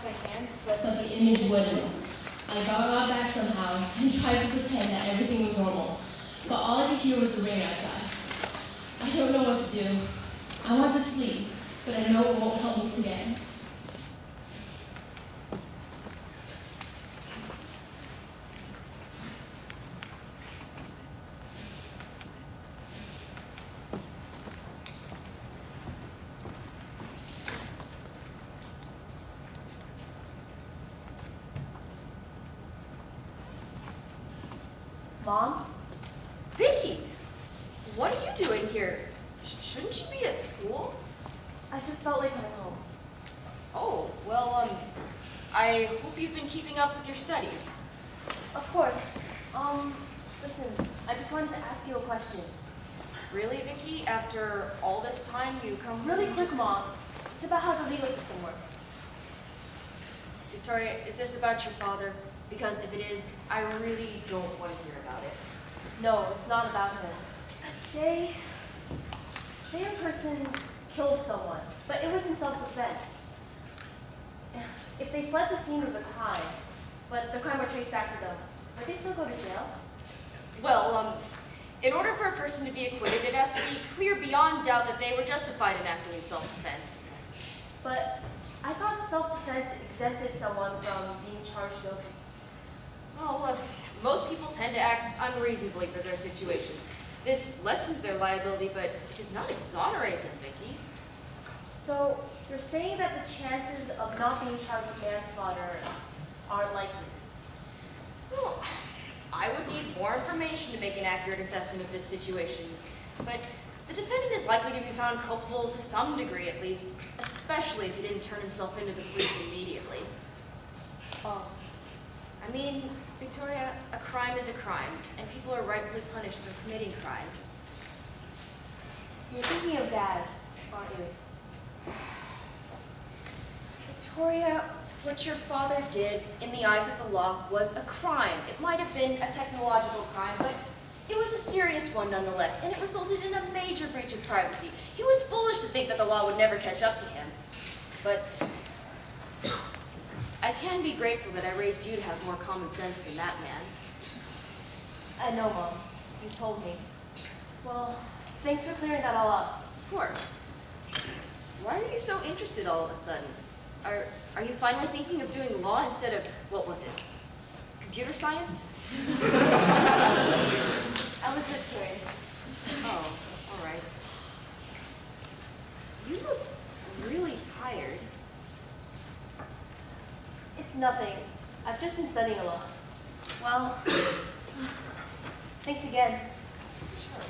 my hands, but the image wouldn't. I got back somehow and tried to pretend that everything was normal, but all I could hear was the rain outside. I don't know what to do. I want to sleep, but I know it won't help me forget. Mom? Vicky! What are you doing here? Shouldn't you be at school? I just felt like coming home. Oh, well, I hope you've been keeping up with your studies. Of course. Listen, I just wanted to ask you a question. Really, Vicky? After all this time, you come Really quick, Mom. It's about how the legal system works. Victoria, is this about your father? Because if it is, I really don't want to hear about it. No, it's not about him. Say a person killed someone, but it was in self-defense. If they fled the scene of the crime, but the crime were traced back to them, would they still go to jail? Well, in order for a person to be acquitted, it has to be clear beyond doubt that they were justified in acting in self-defense. But I thought self-defense exempted someone from being charged guilty. Well, most people tend to act unreasonably for their situations. This lessens their liability, but it does not exonerate them, Vicky. So you're saying that the chances of not being charged with manslaughter aren't likely? Well, I would need more information to make an accurate assessment of this situation, but the defendant is likely to be found culpable to some degree at least, especially if he didn't turn himself into the police immediately. Oh. I mean, Victoria, a crime is a crime, and people are rightfully punished for committing crimes. You're thinking of Dad, aren't you? Victoria, what your father did in the eyes of the law was a crime. It might have been a technological crime, but it was a serious one nonetheless, and it resulted in a major breach of privacy. He was foolish to think that the law would never catch up to him. But I can be grateful that I raised you to have more common sense than that man. I know, Mom. You told me. Well, thanks for clearing that all up. Of course. Why are you so interested all of a sudden? Are you finally thinking of doing law instead of, what was it, computer science? I was just curious. Oh, all right. You look really tired. It's nothing. I've just been studying a lot. Well, thanks again. Sure.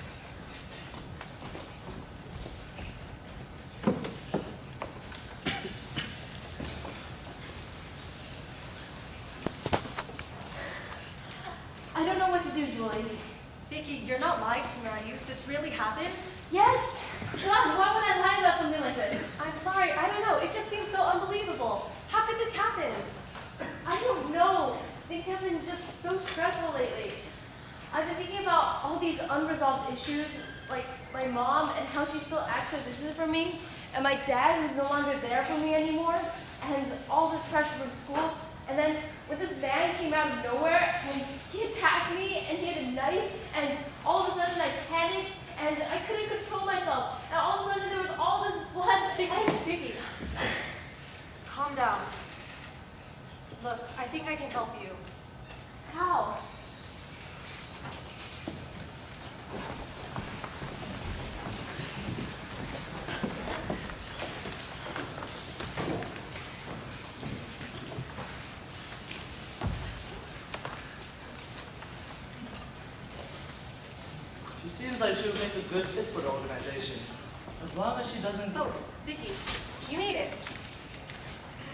I don't know what to do, Julie. Vicky, you're not lying to me, are you? This really happened? Yes! God, why would I lie about something like this? I'm sorry, I don't know. It just seems so unbelievable. How could this happen? I don't know. Things have been just so stressful lately. I've been thinking about all these unresolved issues, like my mom and how she still acts so distant from me, and my dad who's no longer there for me anymore, and all this pressure from school. And then when this man came out of nowhere and he attacked me and he had a knife, and all of a sudden I panicked and I couldn't control myself. And all of a sudden there was all this blood. Vicky, calm down. Look, I think I can help you. How? She seems like she would make a good fit for the organization, as long as she doesn't... Oh, Vicky, you made it.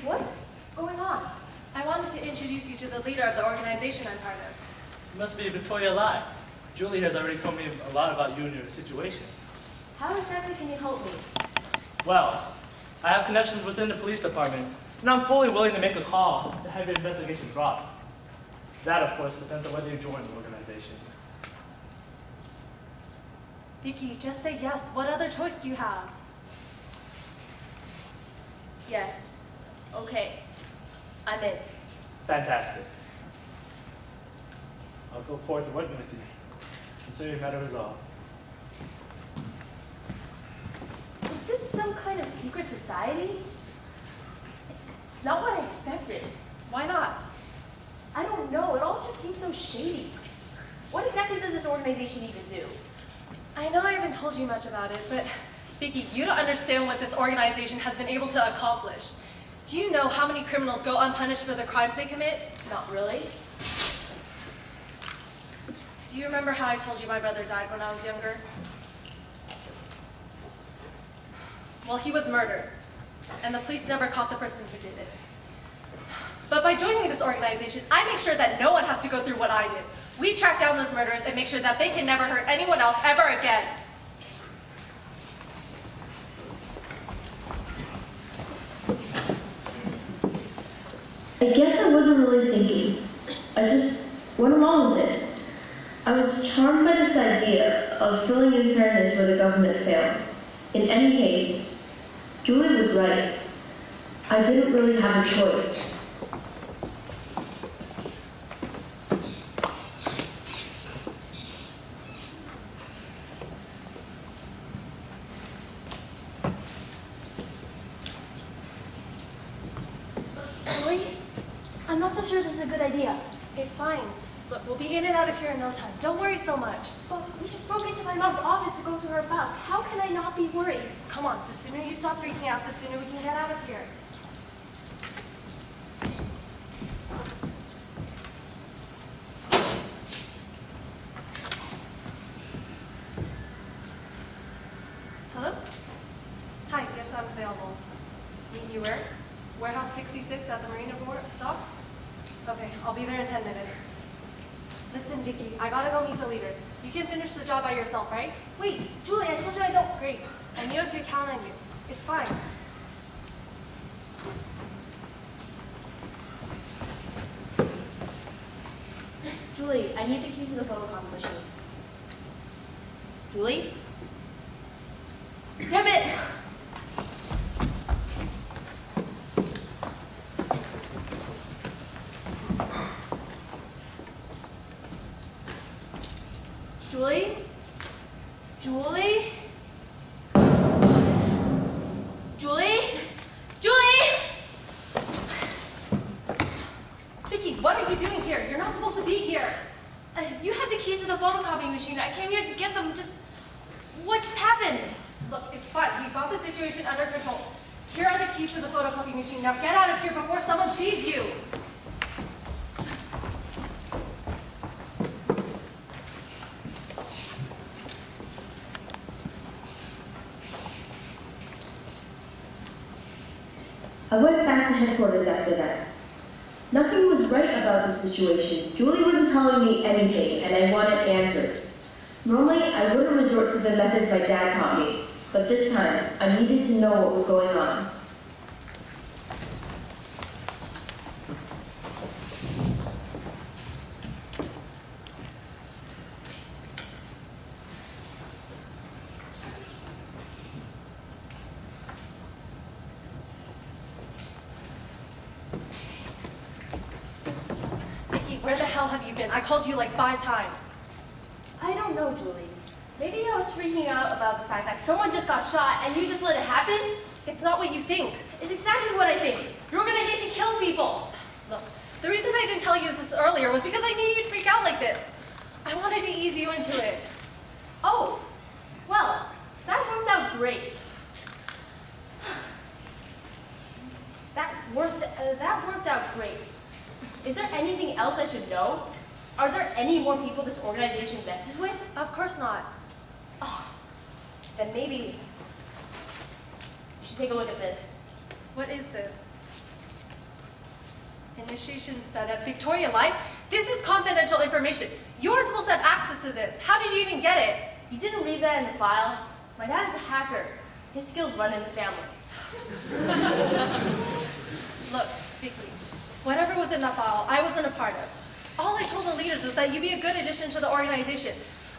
What's going on? I wanted to introduce you to the leader of the organization I'm part of. You must be Victoria Lai. Julie has already told me a lot about you and your situation. How exactly can you help me? Well, I have connections within the police department, and I'm fully willing to make a call to have your investigation dropped. That, of course, depends on whether you join the organization. Vicky, just say yes. What other choice do you have? Yes. Okay. I'm in. Fantastic. I'll go forward to working with you. Consider your matter resolved. Is this some kind of secret society? It's not what I expected. Why not? I don't know, it all just seems so shady. What exactly does this organization even do? I know I haven't told you much about it, but Vicky, you don't understand what this organization has been able to accomplish. Do you know how many criminals go unpunished for the crimes they commit? Not really. Do you remember how I told you my brother died when I was younger? Well, he was murdered, and the police never caught the person who did it. But by joining this organization, I make sure that no one has to go through what I did. We track down those murderers and make sure that they can never hurt anyone else ever again. I guess I wasn't really thinking. I just went along with it. I was charmed by this idea of filling in fairness where the government failed. In any case, Julie was right. I didn't really have a choice. Julie, I'm not so sure this is a good idea. It's fine. Look, we'll be in and out of here in no time. Don't worry so much. But we just broke into my mom's office to go through her files. How can I not be worried? Come on, the sooner you stop freaking out, the sooner we can get out of here. Hello? Hi, yes, I'm available. Meet you where? Warehouse 66 at the Marina Docks? Okay, I'll be there in 10 minutes. Listen, Vicky, I gotta go meet the leaders. You can finish the job by yourself, right? Wait, Julie, I told you I don't. Great. I knew I could count on you. It's fine. Julie, I need the keys to the photocopy machine. Julie? Damn it! Julie? Julie? Julie? Julie? Vicky, what are you doing here? You're not supposed to be here. You had the keys to the photocopying machine. I came here to get them. What just happened? Look, it's fine. We've got the situation under control. Here are the keys to the photocopying machine. Now get out of here before someone sees you. I went back to headquarters after that. Nothing was right about the situation. Julie wasn't telling me anything, and I wanted answers. Normally, I wouldn't resort to the methods my dad taught me, but this time, I needed to know what was going on. Vicky, where the hell have you been? I called you like 5 times. I don't know, Julie. Maybe I was freaking out about the fact that someone just got shot and you just let it happen? It's not what you think. It's exactly what I think. Your organization kills people. Look, the reason I didn't tell you this earlier was because I knew you'd freak out like this. I wanted to ease you into it. Oh, well, that worked out great. That worked out great. Is there anything else I should know? Are there any more people this organization messes with? Of course not. Oh, then maybe you should take a look at this. What is this? Initiation setup. Victoria Life? This is confidential information. You aren't supposed to have access to this. How did you even get it? You didn't read that in the file? My dad is a hacker. His skills run in the family. Look, Vicky, whatever was in that file, I wasn't a part of. All I told the leaders was that you'd be a good addition to the organization.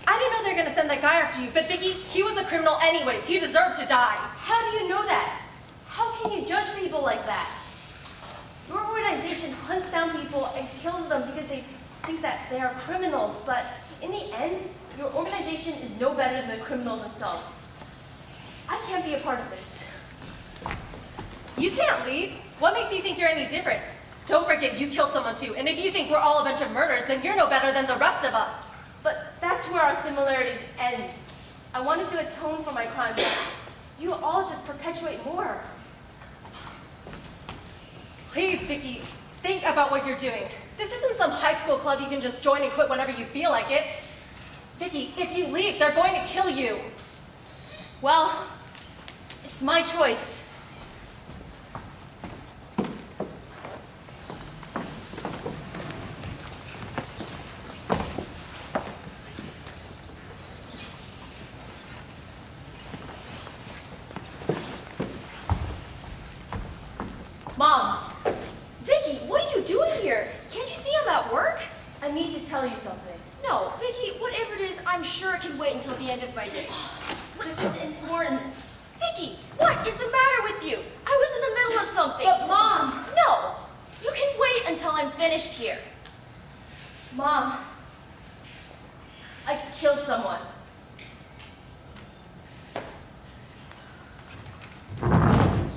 I didn't know they were going to send that guy after you, but Vicky, he was a criminal anyways. He deserved to die. How do you know that? How can you judge people like that? Your organization organization hunts down people and kills them because they think that they are criminals, but in the end, your organization is no better than the criminals themselves. I can't be a part of this. You can't leave. What makes you think you're any different? Don't forget you killed someone too, and if you think we're all a bunch of murderers, then you're no better than the rest of us. But that's where our similarities end. I wanted to atone for my crime, but you all just perpetuate more. Please, Vicky, think about what you're doing. This isn't some high school club you can just join and quit whenever you feel like it. Vicky, if you leave, they're going to kill you. Well, it's my choice. Mom, Vicky, what are you doing here? Can't you see I'm at work? I need to tell you something. No, Vicky, whatever it is, I'm sure it can wait until the end of my day. This is important. Vicky, what is the matter with you? I was in the middle of something. But Mom! No, you can wait until I'm finished here. Mom, I killed someone.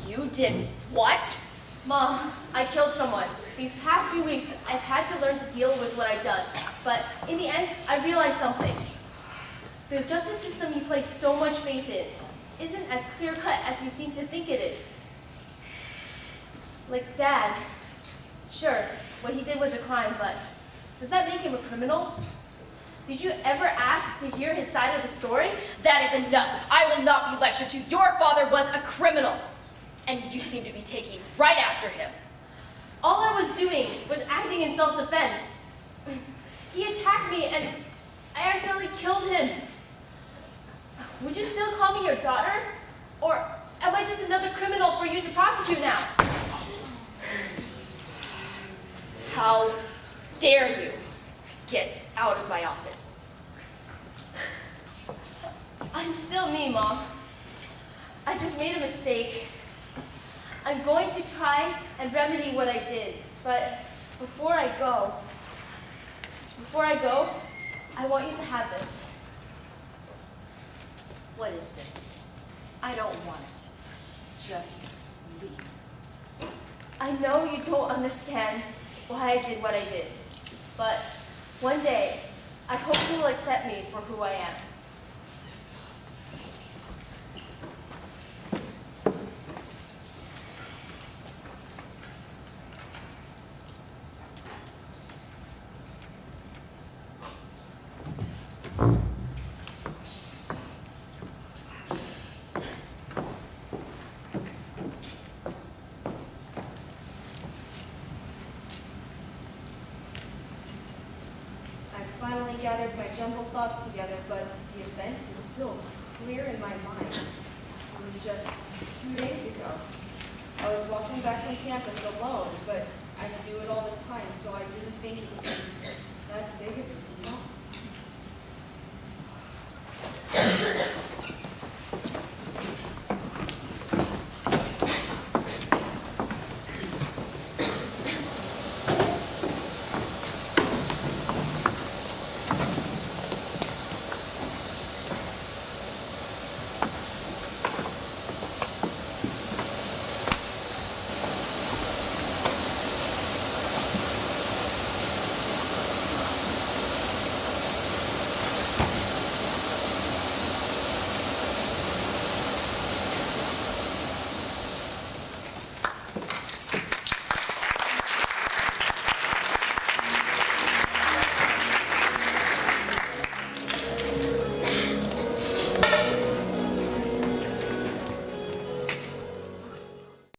You did what? Mom, I killed someone. These past few weeks, I've had to learn to deal with what I've done. But in the end, I realized something. The justice system you place so much faith in isn't as clear-cut as you seem to think it is. Like Dad, sure, what he did was a crime, but does that make him a criminal? Did you ever ask to hear his side of the story? That is enough. I will not be lectured to. Your father was a criminal. And you seem to be taking right after him. All I was doing was acting in self-defense. He attacked me and I accidentally killed him. Would you still call me your daughter? Or am I just another criminal for you to prosecute now? How dare you get out of my office? I'm still me, Mom. I just made a mistake. I'm going to try and remedy what I did, but before I go, I want you to have this. What is this? I don't want it. Just leave. I know you don't understand why I did what I did, but one day, I hope you will accept me for who I am. Finally gathered my jumbled thoughts together, but the event is still clear in my mind. It was just 2 days ago. I was walking back from campus alone, but I do it all the time, so I didn't think it would